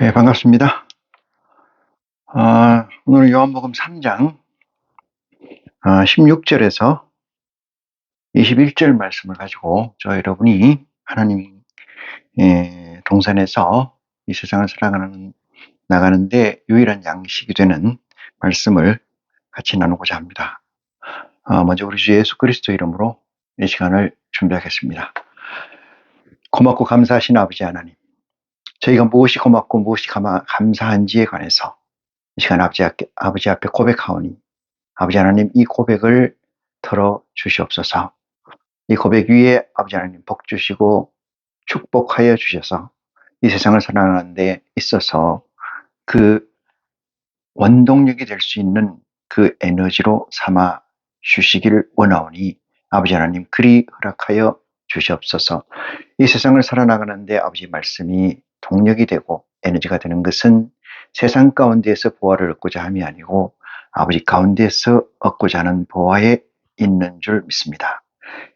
네, 반갑습니다. 오늘은 요한복음 3장 16절에서 21절 말씀을 가지고 여러분이 하나님 동산에서 이 세상을 나가는데 유일한 양식이 되는 말씀을 같이 나누고자 합니다. 먼저 우리 주 예수 그리스도 이름으로 이 시간을 준비하겠습니다. 고맙고 감사하신 아버지 하나님, 저희가 무엇이 고맙고 무엇이 감사한지에 관해서 이 시간 아버지 앞에 고백하오니 아버지 하나님, 이 고백을 들어주시옵소서. 이 고백 위에 아버지 하나님 복 주시고 축복하여 주셔서 이 세상을 살아가는 데 있어서 그 원동력이 될 수 있는 그 에너지로 삼아 주시기를 원하오니 아버지 하나님 그리 허락하여 주시옵소서. 이 세상을 살아나가는데 아버지 말씀이 동력이 되고 에너지가 되는 것은 세상 가운데에서 보화를 얻고자 함이 아니고 아버지 가운데서 얻고자 하는 보화에 있는 줄 믿습니다.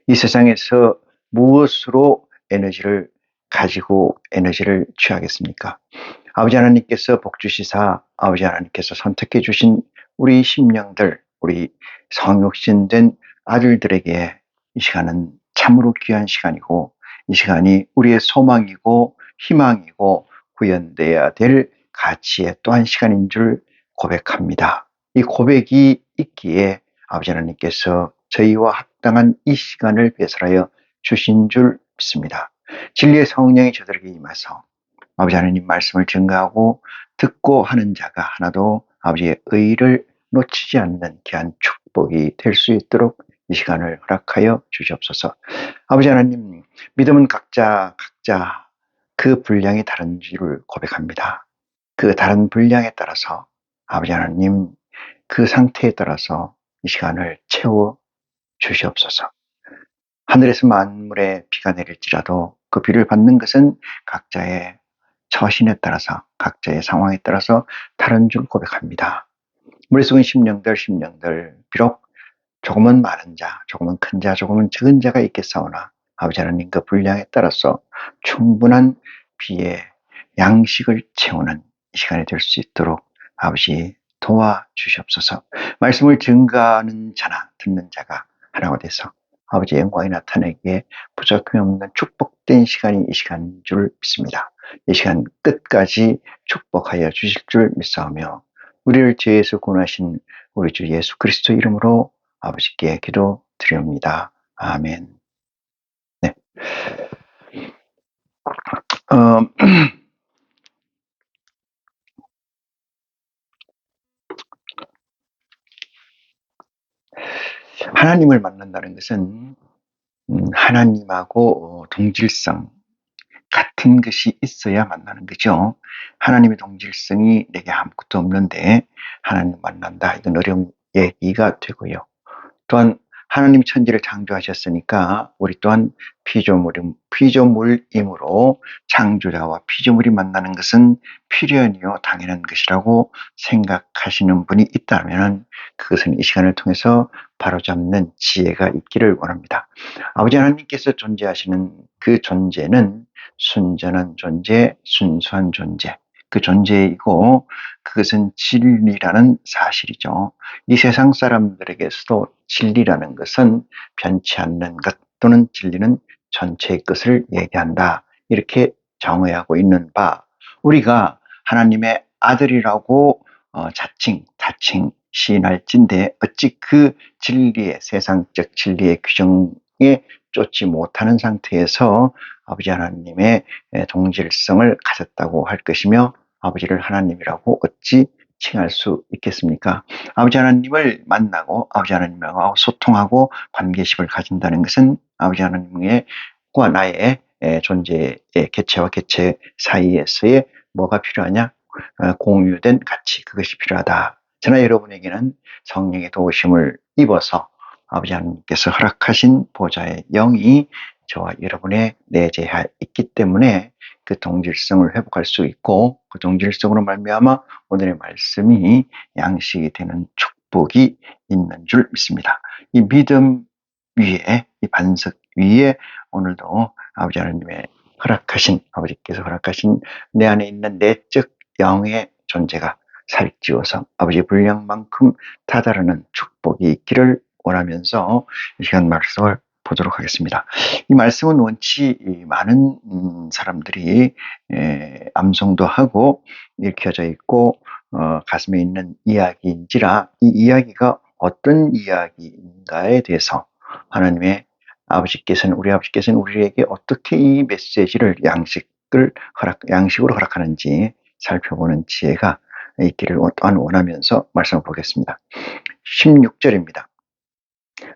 이 세상에서 무엇으로 에너지를 가지고 에너지를 취하겠습니까? 아버지 하나님께서 복 주시사 아버지 하나님께서 선택해 주신 우리 심령들, 우리 성육신된 아들들에게 이 시간은 참으로 귀한 시간이고 이 시간이 우리의 소망이고 희망이고 구현되어야 될 가치의 또한 시간인 줄 고백합니다. 이 고백이 있기에 아버지 하나님께서 저희와 합당한 이 시간을 배설하여 주신 줄 믿습니다. 진리의 성령이 저들에게 임하서 아버지 하나님 말씀을 증거하고 듣고 하는 자가 하나도 아버지의 의를 놓치지 않는 귀한 축복이 될 수 있도록 이 시간을 허락하여 주시옵소서. 아버지 하나님, 믿음은 각자 그 분량이 다른 줄 고백합니다. 그 다른 분량에 따라서 아버지 하나님 그 상태에 따라서 이 시간을 채워 주시옵소서. 하늘에서 만물에 비가 내릴지라도 그 비를 받는 것은 각자의 처신에 따라서 각자의 상황에 따라서 다른 줄 고백합니다. 우리 속은 심령들 비록 조금은 많은 자, 조금은 큰 자, 조금은 적은 자가 있겠사오나 아버지 하나님 그 분량에 따라서 충분한 비의 양식을 채우는 이 시간이 될 수 있도록 아버지 도와주시옵소서. 말씀을 증거하는 자나 듣는 자가 하나가 돼서 아버지의 영광이 나타나기에 부족함이 없는 축복된 시간이 이 시간인 줄 믿습니다. 이 시간 끝까지 축복하여 주실 줄 믿사오며 우리를 죄에서 구원하신 우리 주 예수 그리스도 이름으로 아버지께 기도드립니다. 아멘. 네. 하나님을 만난다는 것은 하나님하고 동질성 같은 것이 있어야 만나는 거죠. 하나님의 동질성이 내게 아무것도 없는데 하나님 만난다. 이건 어려운 얘기가 되고요. 또한 하나님 천지를 창조하셨으니까 우리 또한 피조물이므로 창조자와 피조물이 만나는 것은 필연이요 당연한 것이라고 생각하시는 분이 있다면 그것은 이 시간을 통해서 바로잡는 지혜가 있기를 원합니다. 아버지 하나님께서 존재하시는 그 존재는 순전한 존재, 순수한 존재, 그 존재이고 그것은 진리라는 사실이죠. 이 세상 사람들에게서도 진리라는 것은 변치 않는 것 또는 진리는 전체의 것을 얘기한다. 이렇게 정의하고 있는 바 우리가 하나님의 아들이라고 자칭 시인할진데 어찌 그 진리의 세상적 진리의 규정에 쫓지 못하는 상태에서 아버지 하나님의 동질성을 가졌다고 할 것이며 아버지를 하나님이라고 어찌 칭할 수 있겠습니까? 아버지 하나님을 만나고 아버지 하나님하고 소통하고 관계식을 가진다는 것은 아버지 하나님과 나의 존재의 개체와 개체 사이에서의 뭐가 필요하냐? 공유된 가치, 그것이 필요하다. 저나 여러분에게는 성령의 도우심을 입어서 아버지 하나님께서 허락하신 보좌의 영이 저와 여러분의 내재하에 있기 때문에 그 동질성을 회복할 수 있고 그 동질성으로 말미암아 오늘의 말씀이 양식이 되는 축복이 있는 줄 믿습니다. 이 믿음 위에 이 반석 위에 오늘도 아버지 하나님의 아버지께서 허락하신 내 안에 있는 내적 영의 존재가 살찌워서 아버지의 분량만큼 다다르는 축복이 있기를 원하면서 이 시간 말씀을 보도록 하겠습니다. 이 말씀은 원치 많은 사람들이 암송도 하고 읽혀져 있고 가슴에 있는 이야기인지라 이 이야기가 어떤 이야기인가에 대해서 하나님의 우리 아버지께서는 우리에게 어떻게 이 메시지를 양식으로 허락하는지 살펴보는 지혜가 있기를 원하면서 말씀을 보겠습니다. 16절입니다.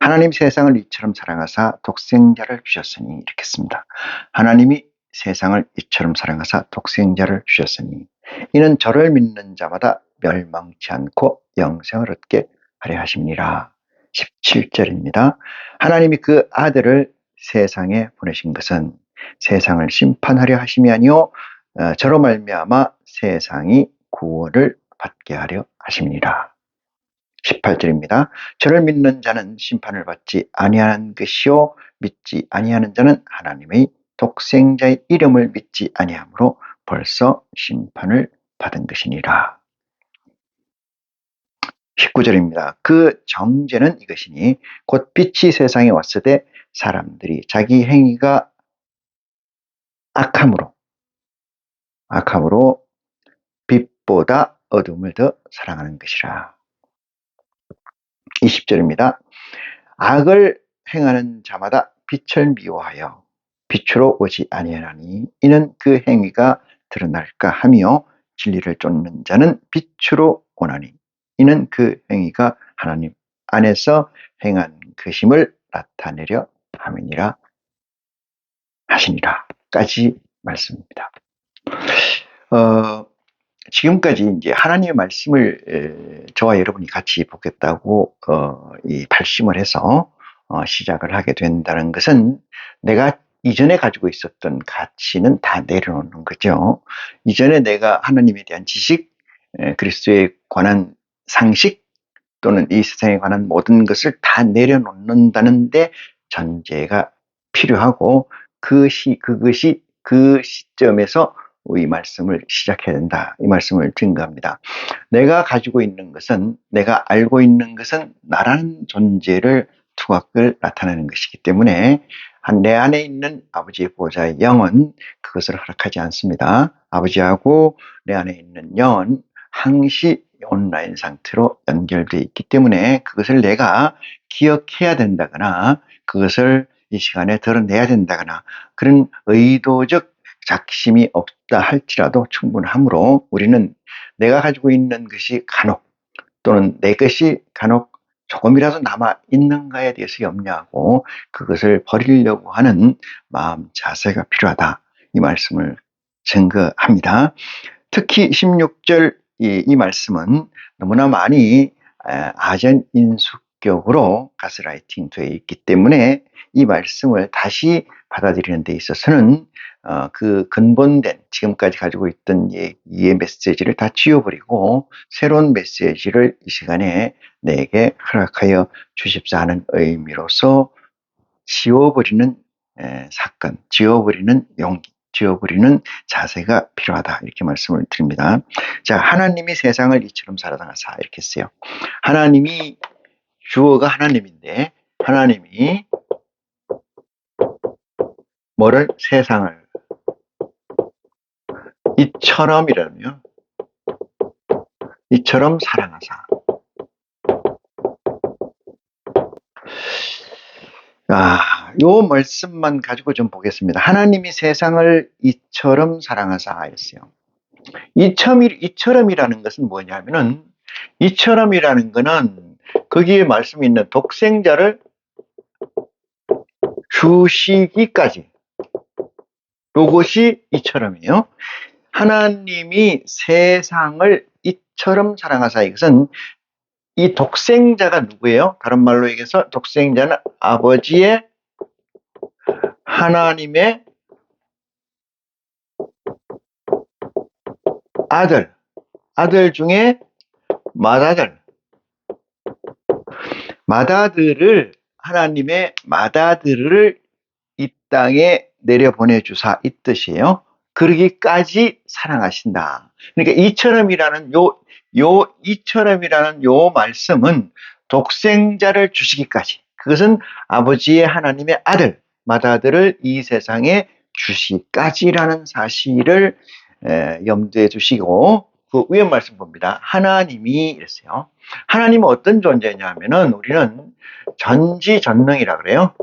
하나님 세상을 이처럼 사랑하사 독생자를 주셨으니 이렇게 씁니다. 하나님이 세상을 이처럼 사랑하사 독생자를 주셨으니 이는 저를 믿는 자마다 멸망치 않고 영생을 얻게 하려 하심이니라. 17절입니다. 하나님이 그 아들을 세상에 보내신 것은 세상을 심판하려 하심이 아니요 저로 말미암아 세상이 구원을 받게 하려 하심이니라. 18절입니다. 저를 믿는 자는 심판을 받지 아니하는 것이요 믿지 아니하는 자는 하나님의 독생자의 이름을 믿지 아니하므로 벌써 심판을 받은 것이니라. 19절입니다. 그 정죄는 이것이니 곧 빛이 세상에 왔을 때 사람들이 자기 행위가 악함으로 빛보다 어둠을 더 사랑하는 것이라. 20절입니다. 악을 행하는 자마다 빛을 미워하여 빛으로 오지 아니하나니 이는 그 행위가 드러날까 하며 진리를 쫓는 자는 빛으로 오나니 이는 그 행위가 하나님 안에서 행한 것임을 나타내려 함이니라 하시니라 까지 말씀입니다. 지금까지 이제 하나님의 말씀을 저와 여러분이 같이 보겠다고 발심을 해서 시작을 하게 된다는 것은 내가 이전에 가지고 있었던 가치는 다 내려놓는 거죠. 이전에 내가 하나님에 대한 지식, 그리스도에 관한 상식 또는 이 세상에 관한 모든 것을 다 내려놓는다는데 전제가 필요하고 그것이 그 시점에서 이 말씀을 시작해야 된다. 이 말씀을 증거합니다. 내가 가지고 있는 것은, 내가 알고 있는 것은 나라는 존재를 투각을 나타내는 것이기 때문에 내 안에 있는 아버지의 보호자의 영은 그것을 허락하지 않습니다. 아버지하고 내 안에 있는 영은 항시 온라인 상태로 연결되어 있기 때문에 그것을 내가 기억해야 된다거나 그것을 이 시간에 드러내야 된다거나 그런 의도적 작심이 없다 할지라도 충분하므로 우리는 내가 가지고 있는 것이 간혹 또는 내 것이 간혹 조금이라도 남아 있는가에 대해서 염려하고 그것을 버리려고 하는 마음 자세가 필요하다. 이 말씀을 증거합니다. 특히 16절 이 말씀은 너무나 많이 아전인수격으로 가스라이팅 되어 있기 때문에 이 말씀을 다시 받아들이는 데 있어서는 그 근본된 지금까지 가지고 있던 이해 메시지를 다 지워버리고 새로운 메시지를 이 시간에 내게 허락하여 주십사 하는 의미로서 지워버리는 사건, 지워버리는 용기, 지워버리는 자세가 필요하다. 이렇게 말씀을 드립니다. 자, 하나님이 세상을 이처럼 사랑하사 이렇게 했어요. 하나님이 주어가 하나님인데 하나님이 뭐를 세상을 이처럼이라며 이처럼 사랑하사. 요 말씀만 가지고 좀 보겠습니다. 하나님이 세상을 이처럼 사랑하사 했어요. 이처럼이라는 것은 뭐냐면은 이처럼이라는 거는 거기에 말씀이 있는 독생자를 주시기까지 요것이 이처럼이에요. 하나님이 세상을 이처럼 사랑하사 이것은 이 독생자가 누구예요? 다른 말로 얘기해서 독생자는 아버지의 하나님의 아들 중에 하나님의 맏아들을 이 땅에 내려보내주사 이 뜻이에요. 그러기까지 사랑하신다. 그러니까 이처럼이라는 이처럼이라는 요 말씀은 독생자를 주시기까지, 그것은 아버지의 하나님의 아들, 맏아들을 이 세상에 주시기까지라는 사실을 염두에 두시고, 그 위에 말씀 봅니다. 하나님이 이랬어요. 하나님은 어떤 존재냐 하면은 우리는 전지전능이라 그래요.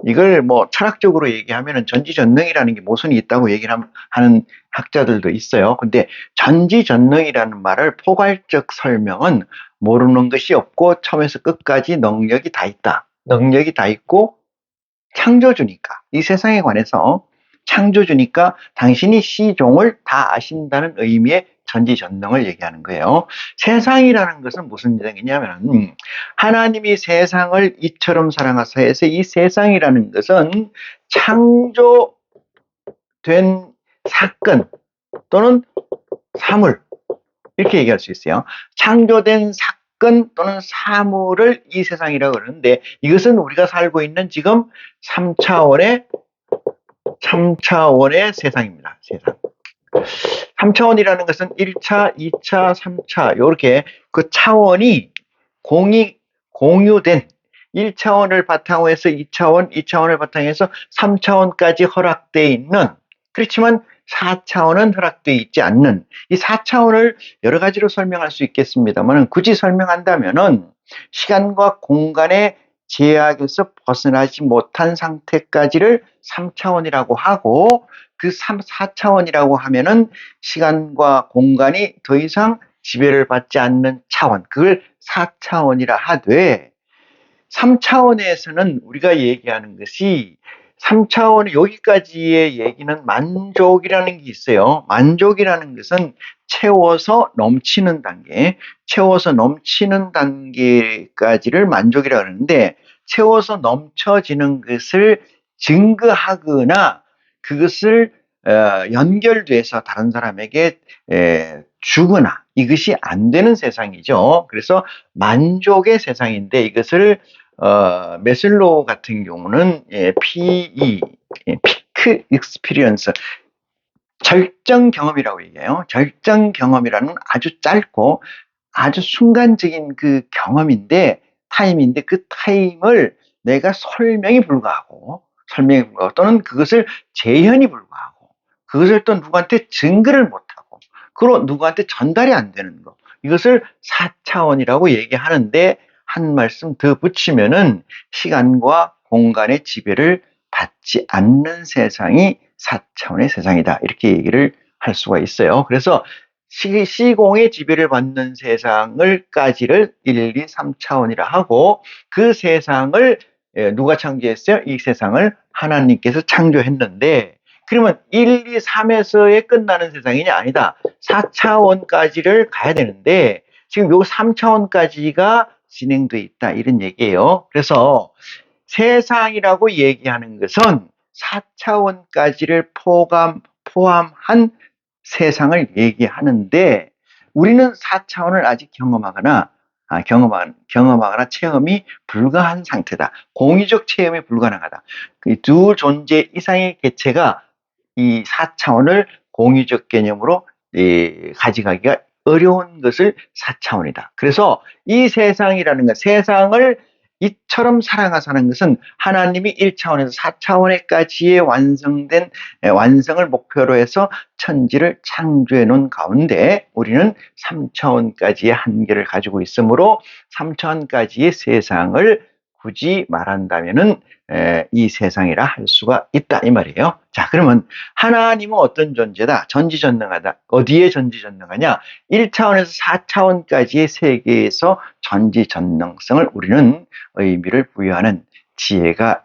이걸 뭐 철학적으로 얘기하면은 전지전능이라는 게 모순이 있다고 얘기를 하는 학자들도 있어요. 근데 전지전능이라는 말을 포괄적 설명은 모르는 것이 없고 처음에서 끝까지 능력이 다 있다. 능력이 다 있고 창조주니까, 이 세상에 관해서 창조주니까 당신이 시종을 다 아신다는 의미의 전지전능을 얘기하는 거예요. 세상이라는 것은 무슨 얘기냐면, 하나님이 세상을 이처럼 사랑하사 해서 이 세상이라는 것은 창조된 사건 또는 사물, 이렇게 얘기할 수 있어요. 창조된 사건 또는 사물을 이 세상이라고 그러는데, 이것은 우리가 살고 있는 지금 3차원의 세상입니다. 세상. 3차원이라는 것은 1차, 2차, 3차 이렇게 그 차원이 공유된 1차원을 바탕으로 해서 2차원, 2차원을 바탕으로 해서 3차원까지 허락되어 있는, 그렇지만 4차원은 허락되어 있지 않는, 이 4차원을 여러 가지로 설명할 수 있겠습니다만, 굳이 설명한다면은 시간과 공간의 제약에서 벗어나지 못한 상태까지를 3차원이라고 하고, 그 4차원이라고 하면은 시간과 공간이 더 이상 지배를 받지 않는 차원, 그걸 4차원이라 하되, 3차원에서는 우리가 얘기하는 것이 3차원 여기까지의 얘기는 만족이라는 게 있어요. 만족이라는 것은 채워서 넘치는 단계, 채워서 넘치는 단계까지를 만족이라고 하는데, 채워서 넘쳐지는 것을 증거하거나 그것을 연결돼서 다른 사람에게 주거나, 이것이 안 되는 세상이죠. 그래서 만족의 세상인데, 이것을 메슬로우 같은 경우는 PE, 피크 익스피리언스, 절정 경험이라고 얘기해요. 절정 경험이라는 아주 짧고 아주 순간적인 그 경험인데, 타임인데, 그 타임을 내가 설명이 불가하고 또는 그것을 재현이 불가하고, 그것을 또 누구한테 증거를 못하고, 그리고 누구한테 전달이 안 되는 거, 이것을 4차원이라고 얘기하는데, 한 말씀 더 붙이면은 시간과 공간의 지배를 받지 않는 세상이 4차원의 세상이다, 이렇게 얘기를 할 수가 있어요. 그래서 시공의 지배를 받는 세상을까지를 1, 2, 3차원이라 하고, 그 세상을 누가 창조했어요? 이 세상을 하나님께서 창조했는데, 그러면 1, 2, 3에서의 끝나는 세상이냐? 아니다. 4차원까지를 가야 되는데 지금 요 3차원까지가 진행돼 있다, 이런 얘기예요. 그래서 세상이라고 얘기하는 것은 4차원까지를 포함한 세상을 얘기하는데, 우리는 4차원을 아직 경험하거나 체험이 불가한 상태다. 공유적 체험이 불가능하다. 두 존재 이상의 개체가 이 4차원을 공유적 개념으로 가져가기가 어려운 것을 4차원이다. 그래서 이 세상이라는 것, 세상을 이처럼 사랑하사는 것은 하나님이 1차원에서 4차원에까지의 완성을 목표로 해서 천지를 창조해 놓은 가운데, 우리는 3차원까지의 한계를 가지고 있으므로 3차원까지의 세상을 굳이 말한다면은 이 세상이라 할 수가 있다, 이 말이에요. 자, 그러면 하나님은 어떤 존재다? 전지전능하다. 어디에 전지전능하냐? 1차원에서 4차원까지의 세계에서 전지전능성을 우리는 의미를 부여하는 지혜가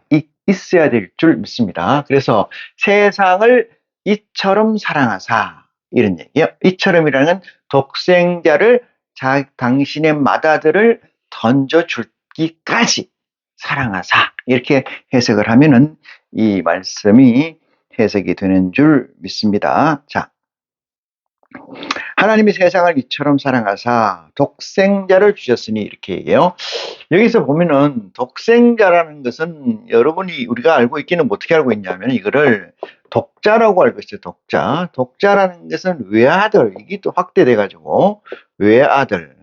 있어야 될 줄 믿습니다. 그래서 세상을 이처럼 사랑하사, 이런 얘기예요. 이처럼이라는 건 독생자를 당신의 맏아들을 던져주기까지 사랑하사, 이렇게 해석을 하면은 이 말씀이 해석이 되는 줄 믿습니다. 자, 하나님이 세상을 이처럼 사랑하사 독생자를 주셨으니 이렇게 얘기해요. 여기서 보면은 독생자라는 것은 여러분이 우리가 알고 있기는 어떻게 알고 있냐면 이거를 독자라고 알고 있어요. 독자. 독자라는 것은 외아들. 이게 또 확대돼 가지고 외아들.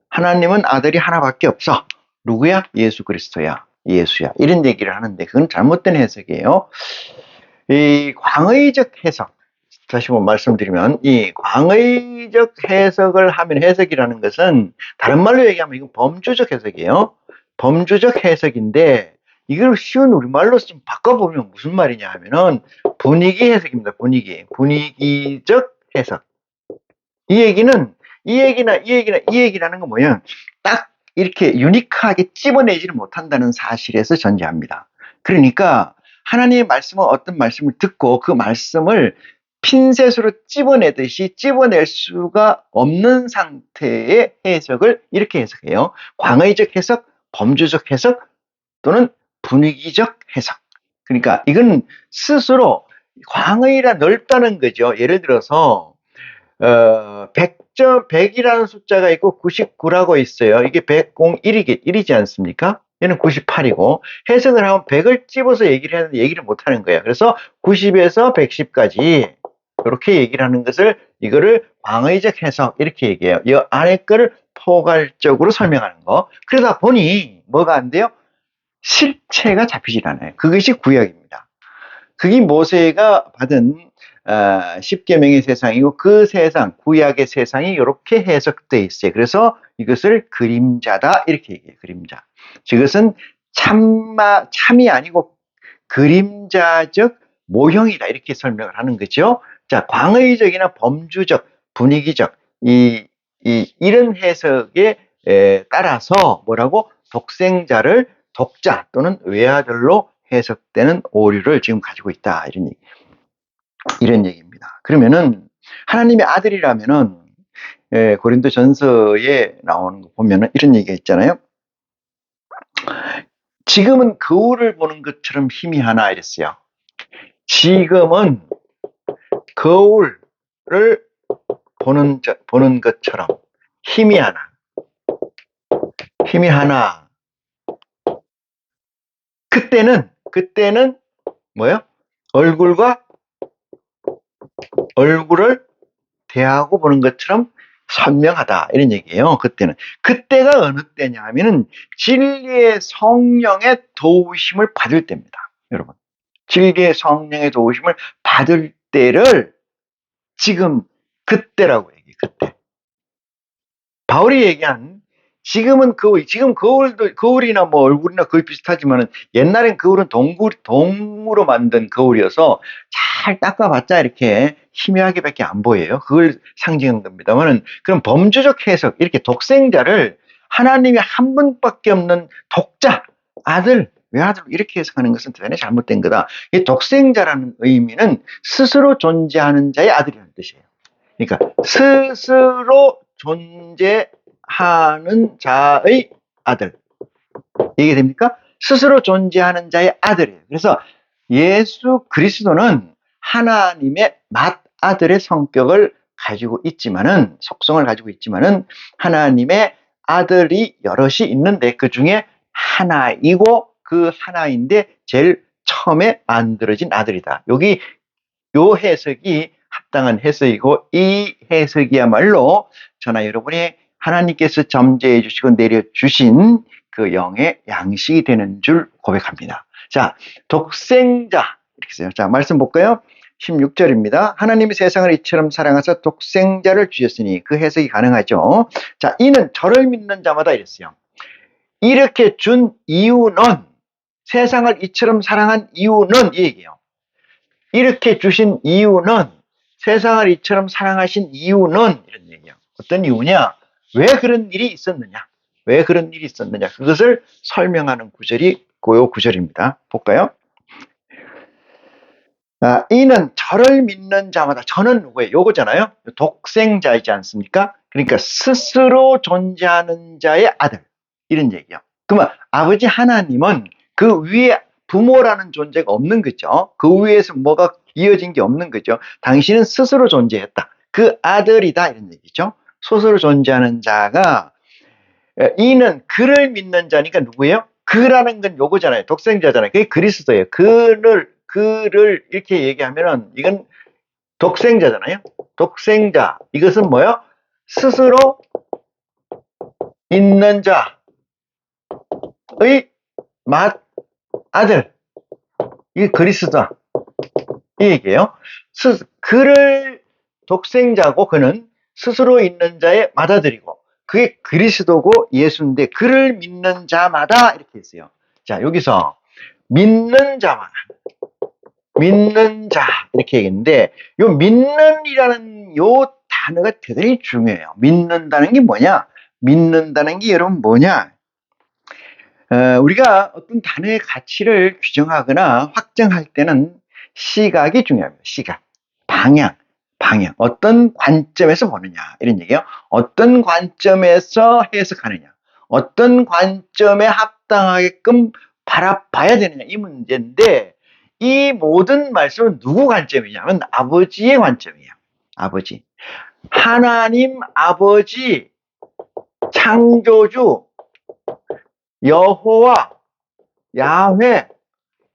하나님은 아들이 하나밖에 없어. 누구야? 예수 그리스도야. 예수야. 이런 얘기를 하는데 그건 잘못된 해석이에요. 이 광의적 해석. 다시 한번 말씀드리면 이 광의적 해석을 하면 해석이라는 것은 다른 말로 얘기하면 이건 범주적 해석이에요. 범주적 해석인데 이걸 쉬운 우리말로 좀 바꿔보면 무슨 말이냐 하면은 분위기 해석입니다. 분위기적 해석. 이 얘기는 이 얘기라는 건 뭐냐? 딱 이렇게 유니크하게 찝어내지를 못한다는 사실에서 전제합니다. 그러니까 하나님의 말씀은 어떤 말씀을 듣고 그 말씀을 핀셋으로 찝어내듯이 찝어낼 수가 없는 상태의 해석을 이렇게 해석해요. 광의적 해석, 범주적 해석 또는 분위기적 해석. 그러니까 이건 스스로 광의라 넓다는 거죠. 예를 들어서 100이라는 숫자가 있고 99라고 있어요. 이게 100이지 않습니까? 얘는 98이고 해석을 하면 100을 집어서 얘기를 하는데 얘기를 못하는 거예요. 그래서 90에서 110까지 이렇게 얘기를 하는 것을 이거를 광의적 해석 이렇게 얘기해요. 이 안에 거를 포괄적으로 설명하는 거. 그러다 보니 뭐가 안 돼요? 실체가 잡히질 않아요. 그것이 구약입니다. 그게 모세가 받은 10계명의 세상이고 그 세상, 구약의 세상이 이렇게 해석되어 있어요. 그래서 이것을 그림자다 이렇게 얘기해요. 그림자. 이것은 참이 아니고 그림자적 모형이다 이렇게 설명을 하는 거죠. 자, 광의적이나 범주적, 분위기적 이런 해석에 따라서 뭐라고 독생자를 독자 또는 외아들로 해석되는 오류를 지금 가지고 있다 이런 얘기입니다. 그러면은 하나님의 아들이라면은 고린도전서에 나오는 거 보면은 이런 얘기가 있잖아요. 지금은 거울을 보는 것처럼 희미하나 이랬어요. 지금은 거울을 보는 것처럼 희미하나 그때는 뭐요? 얼굴을 대하고 보는 것처럼 선명하다 이런 얘기예요. 그때가 어느 때냐 하면은 진리의 성령의 도우심을 받을 때입니다. 여러분, 진리의 성령의 도우심을 받을 때를 지금 그때라고 얘기해요. 그때 바울이 얘기한 지금 거울이나 뭐 얼굴이나 거의 비슷하지만은 옛날엔 거울은 동으로 만든 거울이어서 잘 닦아봤자 이렇게 희미하게밖에 안 보여요. 그걸 상징한 겁니다만은 그럼 범주적 해석 이렇게 독생자를 하나님이 한 분밖에 없는 독자 아들 외아들 이렇게 해석하는 것은 대단히 잘못된 거다. 이 독생자라는 의미는 스스로 존재하는 자의 아들이라는 뜻이에요. 그러니까 스스로 존재하는 자의 아들. 이게 됩니까? 스스로 존재하는 자의 아들이에요. 그래서 예수 그리스도는 하나님의 맏아들의 성격을 가지고 있지만은, 속성을 가지고 있지만은, 하나님의 아들이 여럿이 있는데 그 중에 하나이고 그 하나인데 제일 처음에 만들어진 아들이다. 요 해석이 합당한 해석이고 이 해석이야말로 저나 여러분이 하나님께서 점재해 주시고 내려주신 그 영의 양식이 되는 줄 고백합니다. 자, 독생자 이렇게 써요. 자, 말씀 볼까요? 16절입니다. 하나님이 세상을 이처럼 사랑하사 독생자를 주셨으니 그 해석이 가능하죠. 자, 이는 저를 믿는 자마다 이랬어요. 이렇게 준 이유는 세상을 이처럼 사랑한 이유는 이 얘기예요. 이렇게 주신 이유는 세상을 이처럼 사랑하신 이유는 이런 얘기예요. 어떤 이유냐? 왜 그런 일이 있었느냐? 그것을 설명하는 구절이 그 구절입니다. 볼까요? 이는 저를 믿는 자마다 저는 누구예요? 요거잖아요. 독생자이지 않습니까? 그러니까 스스로 존재하는 자의 아들 이런 얘기예요. 그러면 아버지 하나님은 그 위에 부모라는 존재가 없는 거죠. 그 위에서 뭐가 이어진 게 없는 거죠. 당신은 스스로 존재했다. 그 아들이다 이런 얘기죠. 스스로 존재하는 자가 이는 그를 믿는 자니까 누구예요? 그라는 건 요거잖아요. 독생자잖아요. 그게 그리스도예요. 그를 이렇게 얘기하면은 이건 독생자잖아요. 독생자. 이것은 뭐요? 스스로 있는 자의 아들. 이게 그리스도다. 이 얘기예요. 그를 독생자고 그는 스스로 있는 자의 맏아들이고 그게 그리스도고 예수인데 그를 믿는 자마다 이렇게 했어요. 자, 여기서 믿는 자마다 믿는 자 이렇게 얘기했는데 요 믿는이라는 요 단어가 대단히 중요해요. 믿는다는 게 뭐냐? 믿는다는 게 여러분 뭐냐? 우리가 어떤 단어의 가치를 규정하거나 확정할 때는 시각이 중요합니다. 시각, 방향. 어떤 관점에서 보느냐 이런 얘기예요. 어떤 관점에서 해석하느냐, 어떤 관점에 합당하게끔 바라봐야 되느냐 이 문제인데 이 모든 말씀은 누구 관점이냐면 아버지의 관점이에요. 아버지. 하나님 아버지 창조주 여호와 야훼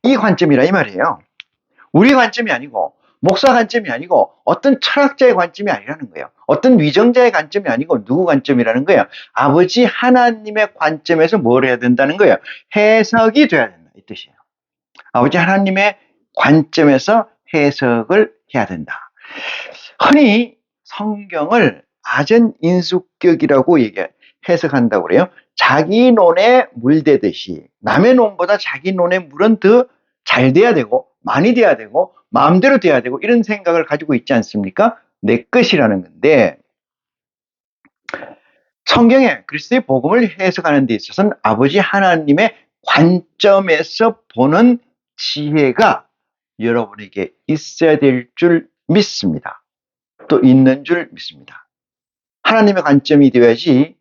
이 관점이라 이 말이에요. 우리 관점이 아니고 목사 관점이 아니고 어떤 철학자의 관점이 아니라는 거예요. 어떤 위정자의 관점이 아니고 누구 관점이라는 거예요. 아버지 하나님의 관점에서 뭘 해야 된다는 거예요. 해석이 돼야 된다 이 뜻이에요. 아버지 하나님의 관점에서 해석을 해야 된다. 흔히 성경을 아전인수격이라고 해석한다고 그래요. 자기 논에 물대듯이 남의 논보다 자기 논의 물은 더 잘 돼야 되고 많이 돼야 되고 마음대로 돼야 되고 이런 생각을 가지고 있지 않습니까? 내 것이라는 건데 성경에 그리스도의 복음을 해석하는 데 있어서는 아버지 하나님의 관점에서 보는 지혜가 여러분에게 있어야 될 줄 믿습니다. 또 있는 줄 믿습니다. 하나님의 관점이 되어야지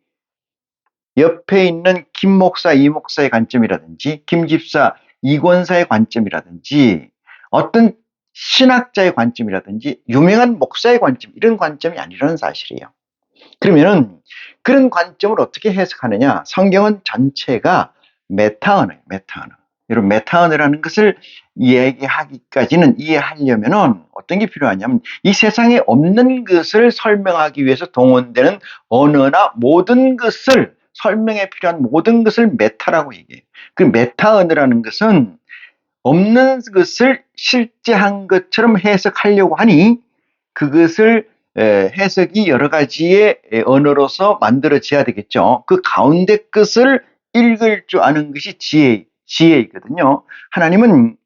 옆에 있는 김 목사, 이 목사의 관점이라든지 김 집사, 이 권사의 관점이라든지 어떤 신학자의 관점이라든지 유명한 목사의 관점 이런 관점이 아니라는 사실이에요. 그러면은 그런 관점을 어떻게 해석하느냐? 성경은 전체가 메타언어예요. 메타언어. 여러분 메타언어라는 것을 이야기하기까지는 이해하려면은 어떤 게 필요하냐면 이 세상에 없는 것을 설명하기 위해서 동원되는 언어나 모든 것을 설명에 필요한 모든 것을 메타라고 얘기해요. 그 메타언어라는 것은 없는 것을 실제한 것처럼 해석하려고 하니 그것을 해석이 여러 가지의 언어로서 만들어져야 되겠죠. 그 가운데 것을 읽을 줄 아는 것이 지혜이거든요. 하나님은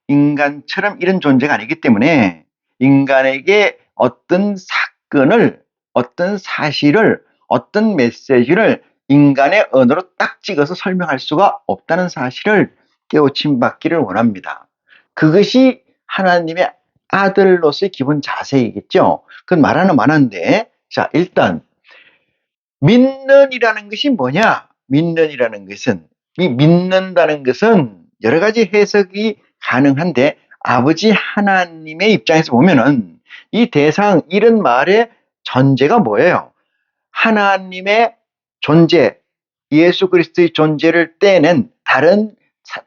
인간처럼 이런 존재가 아니기 때문에 인간에게 어떤 사건을, 어떤 사실을, 어떤 메시지를 인간의 언어로 딱 찍어서 설명할 수가 없다는 사실을 깨우침 받기를 원합니다. 그것이 하나님의 아들로서의 기본 자세이겠죠. 그건 말하는 많은데, 자, 일단, 믿는이라는 것이 뭐냐? 믿는이라는 것은, 이 믿는다는 것은 여러 가지 해석이 가능한데, 아버지 하나님의 입장에서 보면은, 이 대상, 이런 말의 전제가 뭐예요? 하나님의 존재, 예수 그리스도의 존재를 떼낸 다른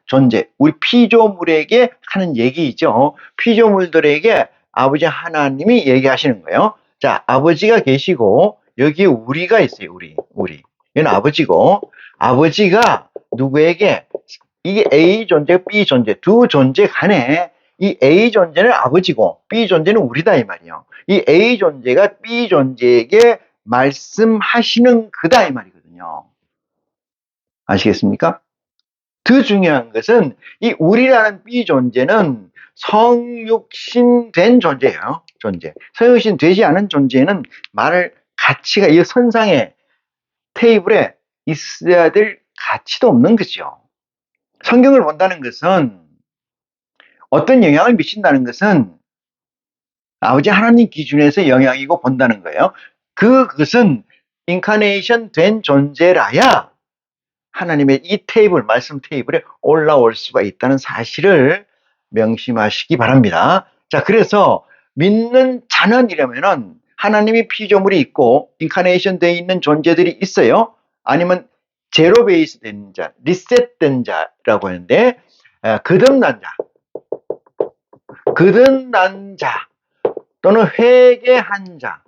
존재, 우리 피조물에게 하는 얘기이죠. 피조물들에게 아버지 하나님이 얘기하시는 거예요. 자, 아버지가 계시고 여기 우리가 있어요. 우리. 이건 아버지고 아버지가 누구에게 이게 A 존재, B 존재 두 존재 간에 이 A 존재는 아버지고 B 존재는 우리다 이 말이에요. 이 A 존재가 B 존재에게 말씀하시는 그다 이 말이거든요. 아시겠습니까? 더 중요한 것은 이 우리라는 B 존재는 성육신된 존재예요. 존재. 성육신 되지 않은 존재는 말할 가치가 이 선상에 테이블에 있어야 될 가치도 없는 거죠. 성경을 본다는 것은 어떤 영향을 미친다는 것은 아버지 하나님 기준에서 영향이고 본다는 거예요. 그것은 인카네이션 된 존재라야 하나님의 이 테이블, 말씀 테이블에 올라올 수가 있다는 사실을 명심하시기 바랍니다. 자, 그래서 믿는 자는 이러면은 하나님이 피조물이 있고 인카네이션 되어 있는 존재들이 있어요. 아니면 제로 베이스 된 자, 리셋된 자라고 하는데 거듭난 자, 거듭난 자 또는 회개한 자,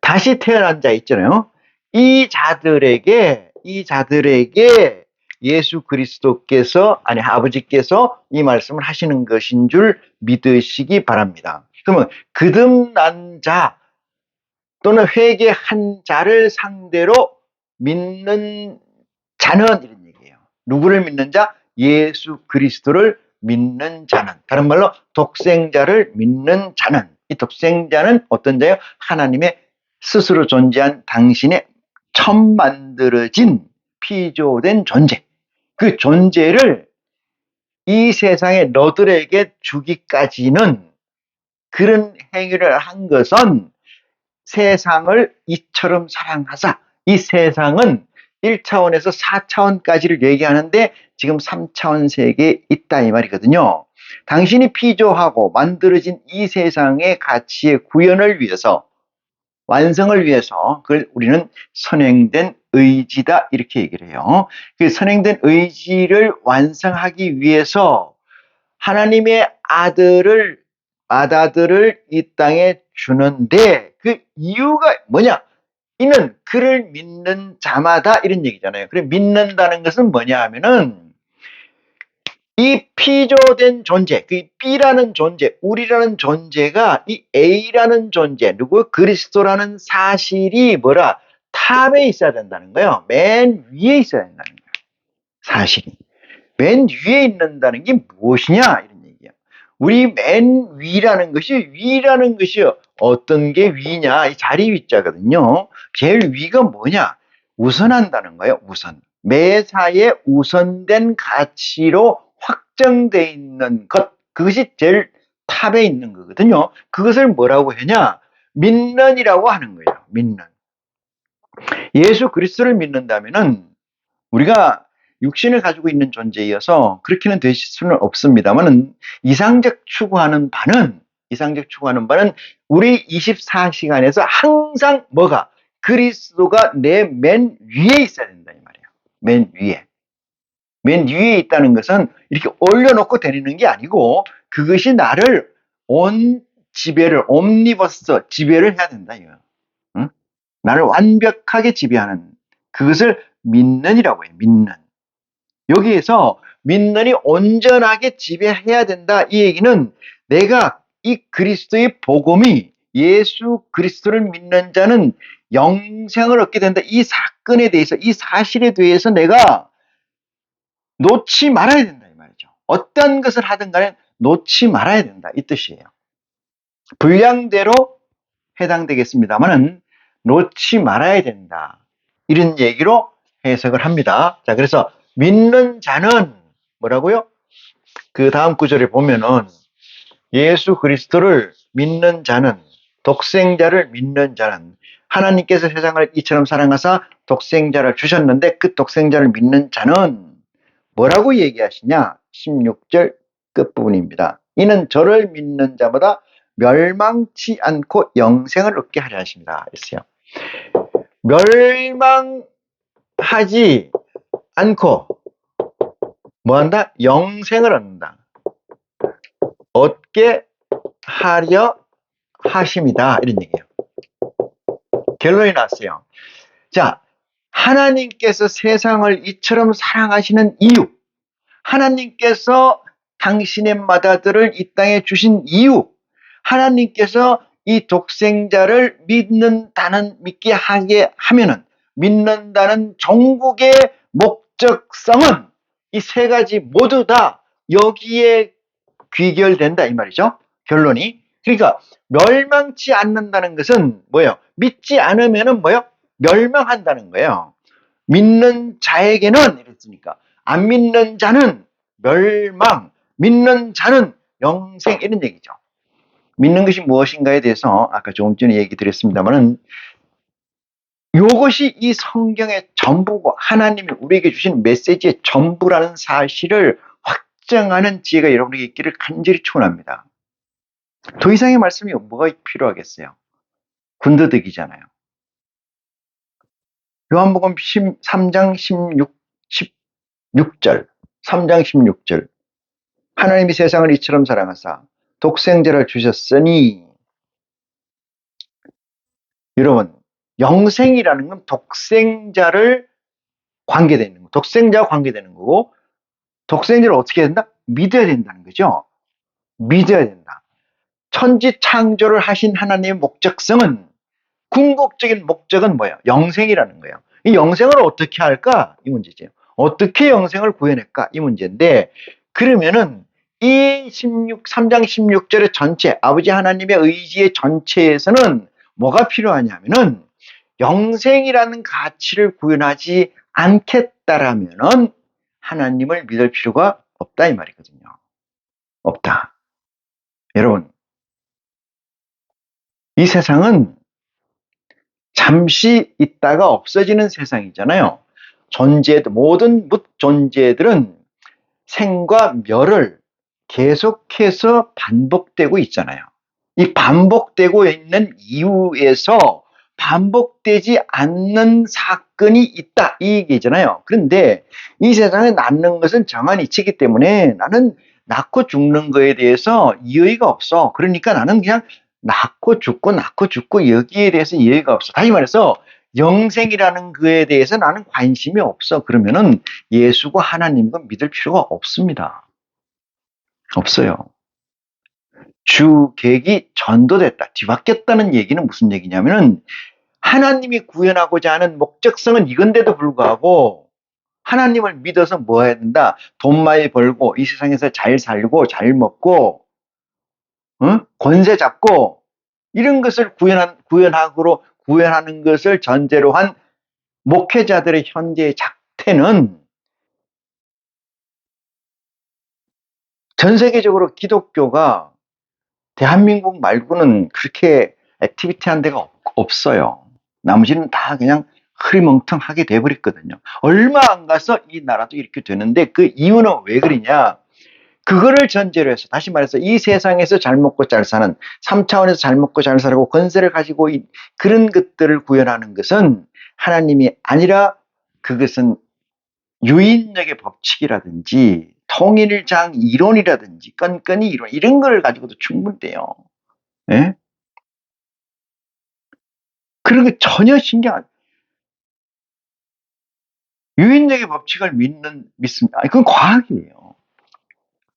다시 태어난 자 있잖아요. 이 자들에게 예수 그리스도께서 아니 아버지께서 이 말씀을 하시는 것인 줄 믿으시기 바랍니다. 그러면 거듭난 자 또는 회개한 자를 상대로 믿는 자는 이런 얘기예요. 누구를 믿는 자? 예수 그리스도를 믿는 자는, 다른 말로 독생자를 믿는 자는, 이 독생자는 어떤 자예요? 하나님의 스스로 존재한 당신의 처음 만들어진 피조된 존재, 그 존재를 이 세상에 너들에게 주기까지는 그런 행위를 한 것은 세상을 이처럼 사랑하사, 이 세상은 1차원에서 4차원까지를 얘기하는데 지금 3차원 세계에 있다 이 말이거든요. 당신이 피조하고 만들어진 이 세상의 가치의 구현을 위해서, 완성을 위해서, 그걸 우리는 선행된 의지다 이렇게 얘기를 해요. 그 선행된 의지를 완성하기 위해서 하나님의 아들을 이 땅에 주는데 그 이유가 뭐냐? 이는 그를 믿는 자마다 이런 얘기잖아요. 그래 믿는다는 것은 뭐냐 하면은 이 피조된 존재, 그 B라는 존재, 우리라는 존재가 이 A라는 존재, 누구? 그리스도라는 사실이 뭐라? 탑에 있어야 된다는 거예요. 맨 위에 있어야 된다는 거예요. 사실이. 맨 위에 있는다는 게 무엇이냐? 이런 얘기예요. 우리 맨 위라는 것이 어떤 게 위냐? 이 자리 위자거든요. 제일 위가 뭐냐? 우선한다는 거예요. 우선. 매사에 우선된 가치로 확정되어 있는 것. 그것이 제일 탑에 있는 거거든요. 그것을 뭐라고 하냐? 믿는이라고 하는 거예요. 믿는. 예수 그리스도를 믿는다면은 우리가 육신을 가지고 있는 존재이어서 그렇게는 되실 수는 없습니다만은 이상적 추구하는 바는 우리 24시간에서 항상 뭐가? 그리스도가 내 맨 위에 있어야 된다 이 말이에요. 맨 위에. 맨 위에 있다는 것은 이렇게 올려놓고 다니는 게 아니고 그것이 나를 옴니버스 지배를 해야 된다 이거. 응? 나를 완벽하게 지배하는 그것을 믿는이라고 해요. 믿는. 여기에서 믿는이 온전하게 지배해야 된다. 이 얘기는 내가 이 그리스도의 복음이 예수 그리스도를 믿는 자는 영생을 얻게 된다. 이 사건에 대해서, 이 사실에 대해서 내가 놓지 말아야 된다. 이 말이죠. 어떤 것을 하든 간에 놓지 말아야 된다. 이 뜻이에요. 분량대로 해당되겠습니다만은 놓지 말아야 된다. 이런 얘기로 해석을 합니다. 자, 그래서 믿는 자는 뭐라고요? 그 다음 구절에 보면은 예수 그리스도를 믿는 자는, 독생자를 믿는 자는, 하나님께서 세상을 이처럼 사랑하사 독생자를 주셨는데 그 독생자를 믿는 자는 뭐라고 얘기하시냐? 16절 끝부분입니다. 이는 저를 믿는 자보다 멸망치 않고 영생을 얻게 하려 하십니다. 했어요. 멸망하지 않고 뭐한다? 영생을 얻는다. 얻게 하려 하심이다. 이런 얘기예요. 결론이 났어요. 자, 하나님께서 세상을 이처럼 사랑하시는 이유, 하나님께서 당신의 맏아들을 이 땅에 주신 이유, 하나님께서 이 독생자를 믿게 하게 하면은, 믿는다는 종국의 목적성은 이 세 가지 모두 다 여기에 귀결된다 이 말이죠. 결론이. 그러니까 멸망치 않는다는 것은 뭐예요? 믿지 않으면은 뭐예요? 멸망한다는 거예요. 믿는 자에게는 이랬으니까 안 믿는 자는 멸망, 믿는 자는 영생 이런 얘기죠. 믿는 것이 무엇인가에 대해서 아까 조금 전에 얘기 드렸습니다만은 이것이 이 성경의 전부고 하나님이 우리에게 주신 메시지의 전부라는 사실을 확정하는 지혜가 여러분에게 있기를 간절히 축원합니다. 더 이상의 말씀이 뭐가 필요하겠어요? 군더더기잖아요. 요한복음 3장 16절, 3장 16절. 하나님이 세상을 이처럼 사랑하사 독생자를 주셨으니, 여러분, 영생이라는 건 독생자를 관계되는 거, 독생자와 관계되는 거고, 독생자를 어떻게 해야 된다? 믿어야 된다는 거죠. 믿어야 된다. 천지 창조를 하신 하나님의 목적성은, 궁극적인 목적은 뭐예요? 영생이라는 거예요. 이 영생을 어떻게 할까? 이 문제죠. 어떻게 영생을 구해낼까? 이 문제인데, 그러면은 이 3장 16절의 전체, 아버지 하나님의 의지의 전체에서는 뭐가 필요하냐면은 영생이라는 가치를 구현하지 않겠다라면은 하나님을 믿을 필요가 없다 이 말이거든요. 없다. 여러분, 이 세상은 잠시 있다가 없어지는 세상이잖아요. 모든 존재들은 생과 멸을 계속해서 반복되고 있잖아요. 이 반복되고 있는 이유에서 반복되지 않는 사건이 있다 이 얘기잖아요. 그런데 이 세상에 낳는 것은 정한 이치이기 때문에 나는 낳고 죽는 거에 대해서 이의가 없어. 그러니까 나는 그냥 낳고 죽고 여기에 대해서 이의가 없어. 다시 말해서 영생이라는 거에 대해서 나는 관심이 없어. 그러면은 예수가 하나님과 믿을 필요가 없습니다. 없어요. 주객이 전도됐다, 뒤바뀌었다는 얘기는 무슨 얘기냐면은 하나님이 구현하고자 하는 목적성은 이건데도 불구하고 하나님을 믿어서 뭐 해야 된다? 돈 많이 벌고 이 세상에서 잘 살고 잘 먹고 권세 잡고 이런 것을 구현하는 것을 전제로 한 목회자들의 현재의 작태는 전 세계적으로 기독교가 대한민국 말고는 그렇게 액티비티한 데가 없어요. 나머지는 다 그냥 흐리멍텅하게 돼버렸거든요. 얼마 안 가서 이 나라도 이렇게 되는데 그 이유는 왜 그러냐? 그거를 전제로 해서, 다시 말해서 이 세상에서 잘 먹고 잘 사는, 3차원에서 잘 먹고 잘 살고 권세를 가지고 그런 것들을 구현하는 것은 하나님이 아니라 그것은 유인력의 법칙이라든지 통일장 이론이라든지 끈끈이 이론 이런 걸 가지고도 충분돼요. 예? 그런 거 전혀 신경 안, 유인력의 법칙을 믿습니다. 그건 과학이에요.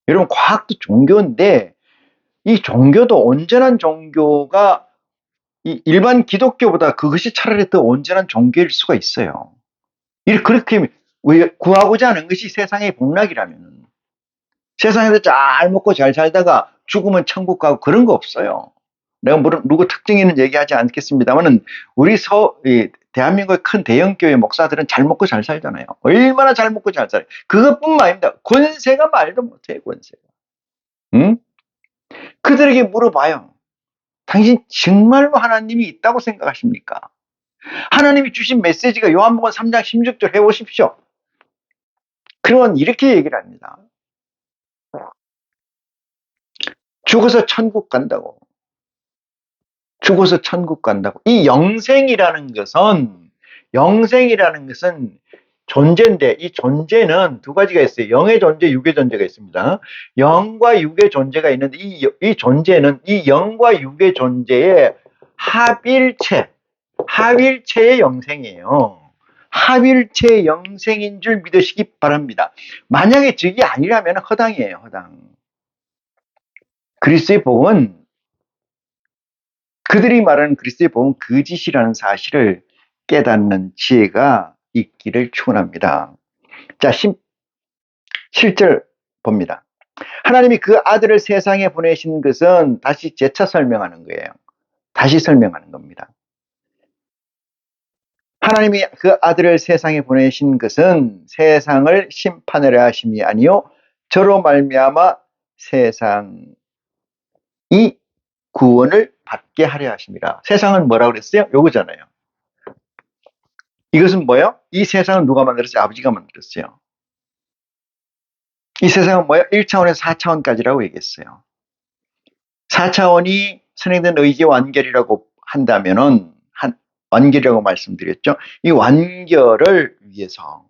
여러분, 과학도 종교인데, 이 종교도 온전한 종교가 이 일반 기독교보다 그것이 차라리 더 온전한 종교일 수가 있어요. 그렇게 구하고자 하는 것이 세상의 복락이라면, 세상에서 잘 먹고 잘 살다가 죽으면 천국 가고 그런 거 없어요. 내가 누구 특정인은 얘기하지 않겠습니다만은 우리 대한민국의 큰 대형교회 목사들은 잘 먹고 잘 살잖아요. 얼마나 잘 먹고 잘 살아요. 그것뿐만 아닙니다. 권세가 말도 못해요. 권세가. 응? 그들에게 물어봐요. 당신 정말로 하나님이 있다고 생각하십니까? 하나님이 주신 메시지가 요한복음 3장 16절 해보십시오. 그러면 이렇게 얘기를 합니다. 죽어서 천국 간다고. 죽어서 천국 간다고. 이 영생이라는 것은 존재인데, 이 존재는 두 가지가 있어요. 영의 존재, 육의 존재가 있습니다. 영과 육의 존재가 있는데, 이 존재는 이 영과 육의 존재의 합일체의 영생이에요. 합일체의 영생인 줄 믿으시기 바랍니다. 만약에 저게 아니라면 허당이에요, 허당. 그리스도의 복음은, 그들이 말하는 그리스도의 복음은 거짓이라는 사실을 깨닫는 지혜가 있기를 축원합니다. 자, 7절 봅니다. 하나님이 그 아들을 세상에 보내신 것은, 다시 재차 설명하는 거예요. 다시 설명하는 겁니다. 하나님이 그 아들을 세상에 보내신 것은 세상을 심판하려 하심이 아니요 저로 말미암아 세상이 구원을 받게 하려 하심이라. 세상은 뭐라고 그랬어요? 요거잖아요. 이것은 뭐예요? 이 세상은 누가 만들었어요? 아버지가 만들었어요. 이 세상은 뭐예요? 1차원에서 4차원까지라고 얘기했어요. 4차원이 선행된 의지의 완결이라고 한다면은, 완결이라고 말씀드렸죠. 이 완결을 위해서